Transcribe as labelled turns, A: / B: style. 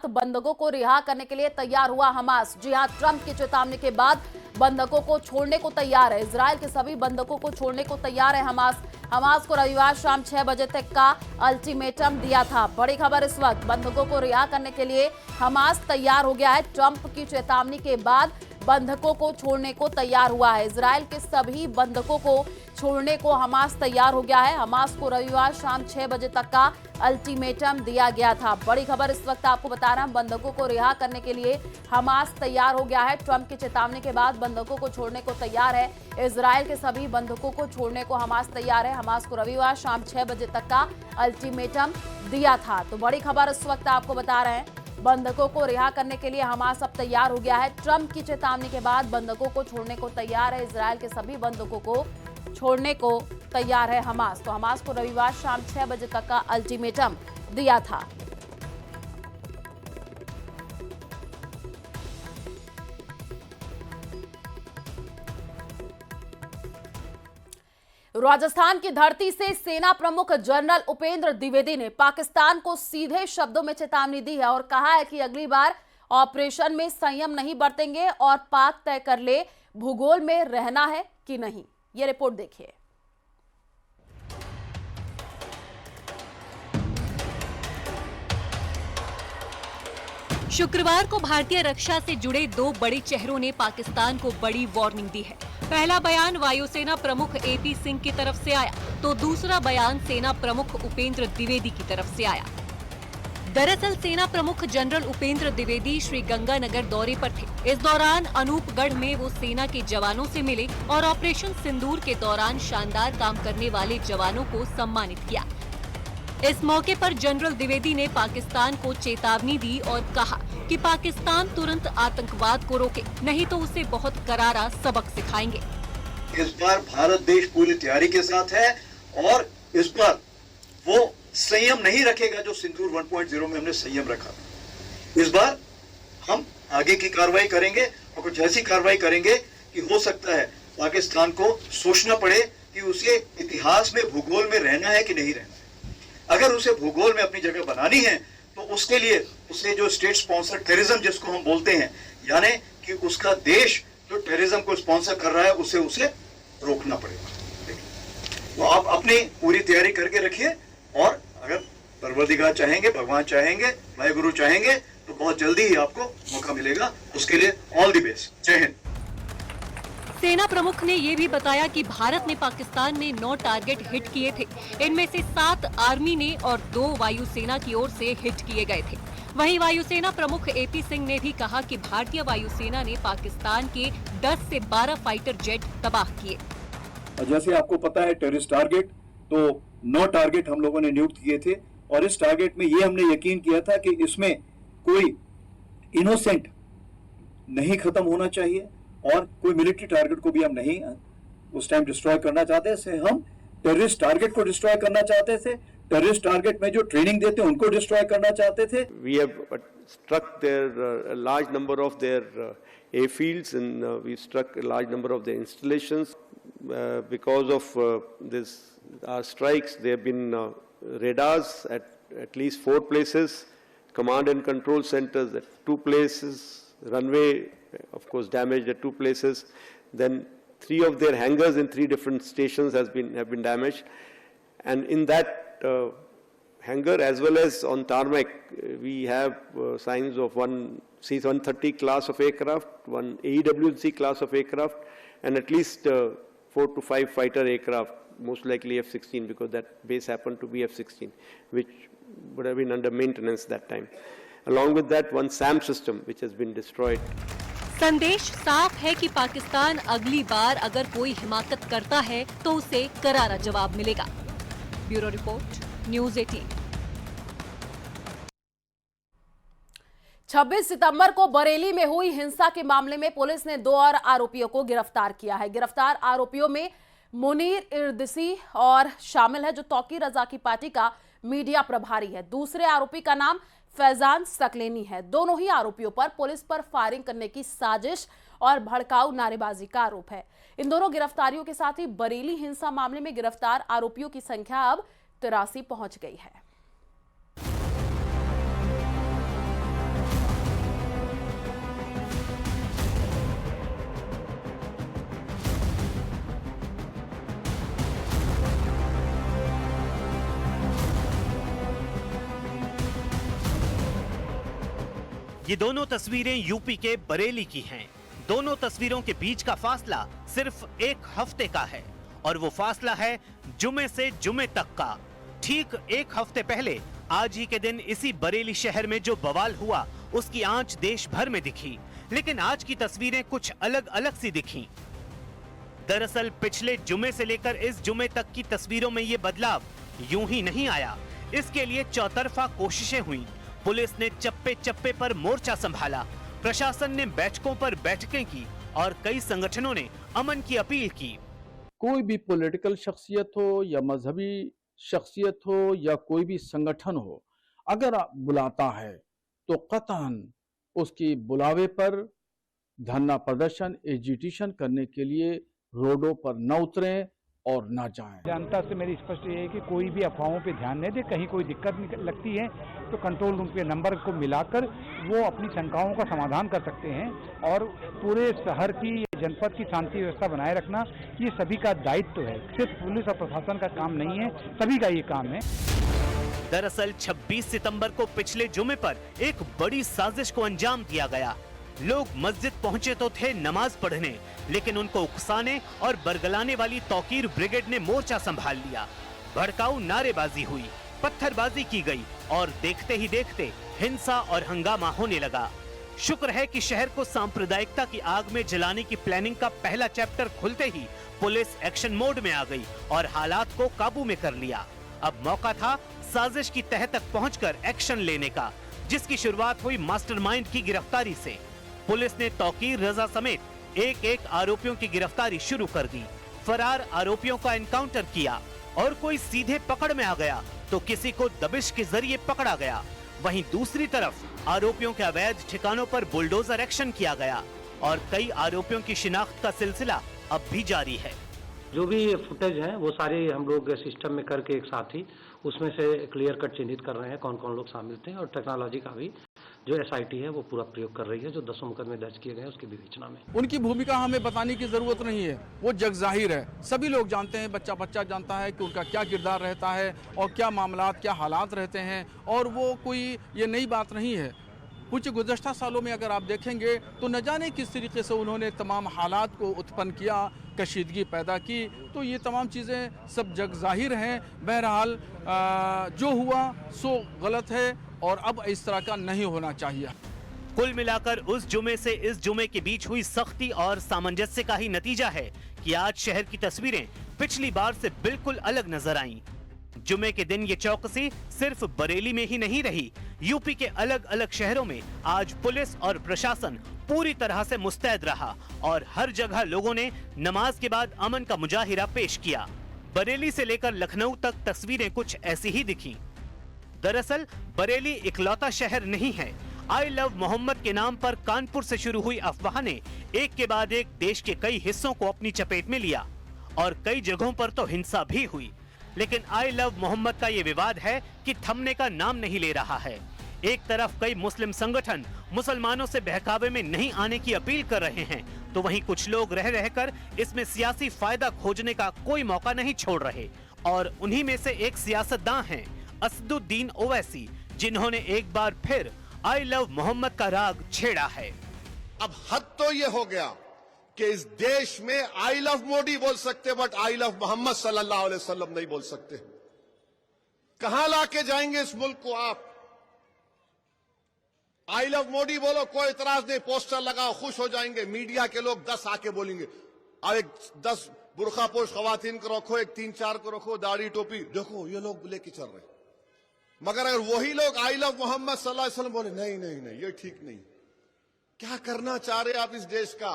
A: साथ बंधकों को रिहा करने के लिए तैयार हुआ हमास। जी हां, ट्रंप की चेतावनी के बाद बंधकों को छोड़ने को तैयार है। इजरायल के सभी बंधकों को छोड़ने को तैयार है हमास को रविवार शाम 6 बजे तक का अल्टीमेटम दिया था। बड़ी खबर इस वक्त, बंधकों को रिहा करने के लिए हमास तैयार हो गया है। ट्रंप की चेतावनी के बाद बंधकों को छोड़ने को तैयार हुआ है। इजरायल के सभी बंधकों को छोड़ने को हमास तैयार हो गया है। हमास को रविवार शाम 6 बजे तक का अल्टीमेटम दिया गया था। बड़ी खबर इस वक्त आपको बता रहे हैं, बंधकों को रिहा करने के लिए हमास तैयार हो गया है। ट्रंप की चेतावनी के बाद बंधकों को छोड़ने को तैयार है। इजरायल के सभी बंधकों को छोड़ने को हमास तैयार है। हमास को रविवार शाम 6 बजे तक का अल्टीमेटम दिया था। तो बड़ी खबर इस वक्त आपको बता रहे हैं, बंधकों को रिहा करने के लिए हमास अब तैयार हो गया है। ट्रंप की चेतावनी के बाद बंधकों को छोड़ने को तैयार है। इजरायल के सभी बंधकों को छोड़ने को तैयार है हमास। तो हमास को रविवार शाम 6 बजे तक का अल्टीमेटम दिया था। राजस्थान की धरती से सेना प्रमुख जनरल उपेंद्र द्विवेदी ने पाकिस्तान को सीधे शब्दों में चेतावनी दी है और कहा है कि अगली बार ऑपरेशन में संयम नहीं बरतेंगे और पाक तय कर ले भूगोल में रहना है कि नहीं। ये रिपोर्ट देखिए।
B: शुक्रवार को भारतीय रक्षा से जुड़े दो बड़े चेहरों ने पाकिस्तान को बड़ी वार्निंग दी है। पहला बयान वायुसेना प्रमुख एपी सिंह की तरफ से आया तो दूसरा बयान सेना प्रमुख उपेंद्र द्विवेदी की तरफ से आया। दरअसल सेना प्रमुख जनरल उपेंद्र द्विवेदी श्री गंगानगर दौरे पर थे। इस दौरान अनूपगढ़ में वो सेना के जवानों से मिले और ऑपरेशन सिंदूर के दौरान शानदार काम करने वाले जवानों को सम्मानित किया। इस मौके पर जनरल द्विवेदी ने पाकिस्तान को चेतावनी दी और कहा कि पाकिस्तान तुरंत आतंकवाद को रोके, नहीं तो उसे बहुत करारा सबक सिखाएंगे।
C: इस बार भारत देश पूरी तैयारी के साथ है और इस बार वो संयम नहीं रखेगा जो सिंदूर 1.0 में हमने संयम रखा। इस बार हम आगे की कार्रवाई करेंगे और कुछ ऐसी कार्रवाई करेंगे कि हो सकता है पाकिस्तान को सोचना पड़े कि उसे इतिहास में भूगोल में रहना है कि नहीं रहना है। अगर उसे भूगोल में अपनी जगह बनानी है तो उसके लिए उसे जो स्टेट स्पॉन्सर टेररिज्म जिसको हम बोलते हैं, यानी कि उसका देश जो टेररिज्म को स्पॉन्सर कर रहा है उसे रोकना पड़ेगा। तो आप अपनी पूरी तैयारी करके रखिए और अगर परवरदिगार चाहेंगे, भगवान चाहेंगे, वाहेगुरु चाहेंगे तो बहुत जल्दी ही आपको मौका मिलेगा। उसके लिए ऑल द बेस्ट। जय हिंद।
B: सेना प्रमुख ने ये भी बताया कि भारत ने पाकिस्तान में 9 टारगेट हिट किए थे। इनमें से 7 आर्मी ने और 2 वायुसेना की ओर से हिट किए गए थे। वहीं वायुसेना प्रमुख एपी सिंह ने भी कहा कि भारतीय वायुसेना ने पाकिस्तान के 10 से 12 फाइटर जेट तबाह किए।
D: जैसे आपको पता है टेररिस्ट टारगेट तो 9 टारगेट हम लोगों ने नियुक्त किए थे और इस टारगेट में ये हमने यकीन किया था कि इसमें कोई इनोसेंट नहीं खत्म होना चाहिए और कोई मिलिट्री टारगेट को भी हम नहीं उस टाइम डिस्ट्रॉय करना चाहते थे। हम टेररिस्ट टारगेट को डिस्ट्रॉय करना चाहते थे। टेररिस्ट टारगेट में जो ट्रेनिंग देते हैं उनको डिस्ट्रॉय करना चाहते थे।
E: We have struck a large number of their airfields and we struck a large number of their installations. Because of this our strikes, there have been radars at least 4 places, command and control centers at 2 places, runway of course damaged at 2 places, then 3 of their hangars in 3 different stations have been damaged, and in that hangar as well as on tarmac we have signs of one C-130 class of aircraft, one AEW&C class of aircraft, and at least 4 to 5 fighter aircraft, most likely F-16 because that base happened to be F-16, which would have been under maintenance that time. Along with that, one SAM system which has been destroyed.
B: संदेश साफ है कि पाकिस्तान अगली बार अगर कोई हिमाकत करता है तो उसे करारा जवाब मिलेगा। Bureau report, news 18।
A: 26 सितंबर को बरेली में हुई हिंसा के मामले में पुलिस ने 2 और आरोपियों को गिरफ्तार किया है। गिरफ्तार आरोपियों में मुनीर इर्दिसी और शामिल है जो तौकीर रजा की पार्टी का मीडिया प्रभारी है। दूसरे आरोपी का नाम फैजान सकलेनी है। दोनों ही आरोपियों पर पुलिस पर फायरिंग करने की साजिश और भड़काऊ नारेबाजी का आरोप है। इन दोनों गिरफ्तारियों के साथ ही बरेली हिंसा मामले में गिरफ्तार आरोपियों की संख्या अब 83 पहुंच गई है।
F: ये दोनों तस्वीरें यूपी के बरेली की हैं। दोनों तस्वीरों के बीच का फासला सिर्फ 1 हफ्ते का है और वो फासला है जुमे से जुमे तक का। ठीक 1 हफ्ते पहले आज ही के दिन इसी बरेली शहर में जो बवाल हुआ उसकी आंच देश भर में दिखी, लेकिन आज की तस्वीरें कुछ अलग अलग सी दिखी। दरअसल पिछले जुमे से लेकर इस जुमे तक की तस्वीरों में ये बदलाव यूं ही नहीं आया। इसके लिए चौतरफा कोशिशें हुई। पुलिस ने चप्पे चप्पे पर मोर्चा संभाला, प्रशासन ने बैठकों पर बैठकें की और कई संगठनों ने अमन की अपील की।
G: कोई भी पॉलिटिकल शख्सियत हो या मजहबी शख्सियत हो या कोई भी संगठन हो, अगर बुलाता है तो कतई उसकी बुलावे पर धरना प्रदर्शन एजिटेशन करने के लिए रोडों पर न उतरें और न जाएं।
H: जनता से मेरी स्पष्ट ये है कि कोई भी अफवाहों पे ध्यान नहीं दे। कहीं कोई दिक्कत लगती है तो कंट्रोल रूम के नंबर को मिलाकर वो अपनी शंकाओं का समाधान कर सकते हैं और पूरे शहर की जनपद की शांति व्यवस्था बनाए रखना ये सभी का दायित्व है। सिर्फ पुलिस और प्रशासन का काम नहीं है, सभी का ये काम है।
F: दरअसल 26 सितंबर को पिछले जुमे पर एक बड़ी साजिश को अंजाम दिया गया। लोग मस्जिद पहुंचे तो थे नमाज पढ़ने, लेकिन उनको उकसाने और बरगलाने वाली तौकीर ब्रिगेड ने मोर्चा संभाल लिया। भड़काऊ नारेबाजी हुई, पत्थरबाजी की गई और देखते ही देखते हिंसा और हंगामा होने लगा। शुक्र है कि शहर को सांप्रदायिकता की आग में जलाने की प्लानिंग का पहला चैप्टर खुलते ही पुलिस एक्शन मोड में आ गई और हालात को काबू में कर लिया। अब मौका था साजिश की तह तक पहुंचकर एक्शन लेने का, जिसकी शुरुआत हुई मास्टरमाइंड की गिरफ्तारी से। पुलिस ने तौकीर रजा समेत एक आरोपियों की गिरफ्तारी शुरू कर दी। फरार आरोपियों का एनकाउंटर किया और कोई सीधे पकड़ में आ गया तो किसी को दबिश के जरिए पकड़ा गया। वहीं दूसरी तरफ आरोपियों के अवैध ठिकानों पर बुलडोजर एक्शन किया गया और कई आरोपियों की शिनाख्त का सिलसिला अब भी जारी है।
I: जो भी फुटेज है वो सारे हम लोग सिस्टम में करके एक साथ ही उसमें से क्लियर कट चिन्हित कर रहे हैं कौन कौन लोग शामिल थे और टेक्नोलॉजी का भी जो SIT है वो पूरा प्रयोग कर रही है। जो 10 मुकदमे दर्ज किए गए उसकी विवेचना में
G: उनकी भूमिका हमें बताने की जरूरत नहीं है, वो जग जाहिर है। सभी लोग जानते हैं, बच्चा बच्चा जानता है कि उनका क्या किरदार रहता है और क्या मामलात क्या हालात रहते हैं और वो कोई ये नई बात नहीं है। कुछ गुज़श्ता सालों में अगर आप देखेंगे तो न जाने किस तरीके से उन्होंने तमाम हालात को उत्पन्न किया, कशीदगी पैदा की, तो ये तमाम चीज़ें सब जग जाहिर हैं। बहरहाल जो हुआ सो गलत है और अब इस तरह का नहीं होना चाहिए।
F: कुल मिलाकर उस जुमे से इस जुमे के बीच हुई सख्ती और सामंजस्य का ही नतीजा है कि आज शहर की तस्वीरें पिछली बार से बिल्कुल अलग नजर आईं। जुमे के दिन ये चौकसी सिर्फ बरेली में ही नहीं रही, यूपी के अलग अलग शहरों में आज पुलिस और प्रशासन पूरी तरह से मुस्तैद रहा और हर जगह लोगों ने नमाज के बाद अमन का मुजाहिरा पेश किया। बरेली से लेकर लखनऊ तक तस्वीरें कुछ ऐसी ही दिखी। दरअसल बरेली इकलौता शहर नहीं है। आई लव मोहम्मद के नाम पर कानपुर से शुरू हुई अफवाह ने एक के बाद एक देश के कई हिस्सों को अपनी चपेट में लिया और कई जगहों पर तो हिंसा भी हुई। लेकिन आई लव मोहम्मद का ये विवाद है कि थमने का नाम नहीं ले रहा है। एक तरफ कई मुस्लिम संगठन मुसलमानों से बहकावे में नहीं आने की अपील कर रहे हैं, तो वहीं कुछ लोग रह रहकर इसमें सियासी फायदा खोजने का कोई मौका नहीं छोड़ रहे। और उन्हीं में से एक सियासतदान हैं असदुद्दीन ओवैसी, जिन्होंने एक बार फिर आई लव मोहम्मद का राग छेड़ा है।
J: अब हद तो ये हो गया कि इस देश में आई लव मोदी बोल सकते बट आई लव मोहम्मद सल्लल्लाहु अलैहि वसल्लम नहीं बोल सकते। कहां लाके जाएंगे इस मुल्क को आप? आई लव मोदी बोलो, कोई इतराज नहीं, पोस्टर लगाओ, खुश हो जाएंगे। मीडिया के लोग 10 आके बोलेंगे, अब एक 10 बुरखापोश खवातीन को रखो, एक 3-4 को रखो, दाढ़ी टोपी, देखो ये लोग लेके चल रहे। मगर अगर वही लोग आई लव मोहम्मद सल्लल्लाहु अलैहि वसल्लम बोले नहीं नहीं नहीं ये ठीक नहीं, क्या करना चाह रहे आप इस देश का?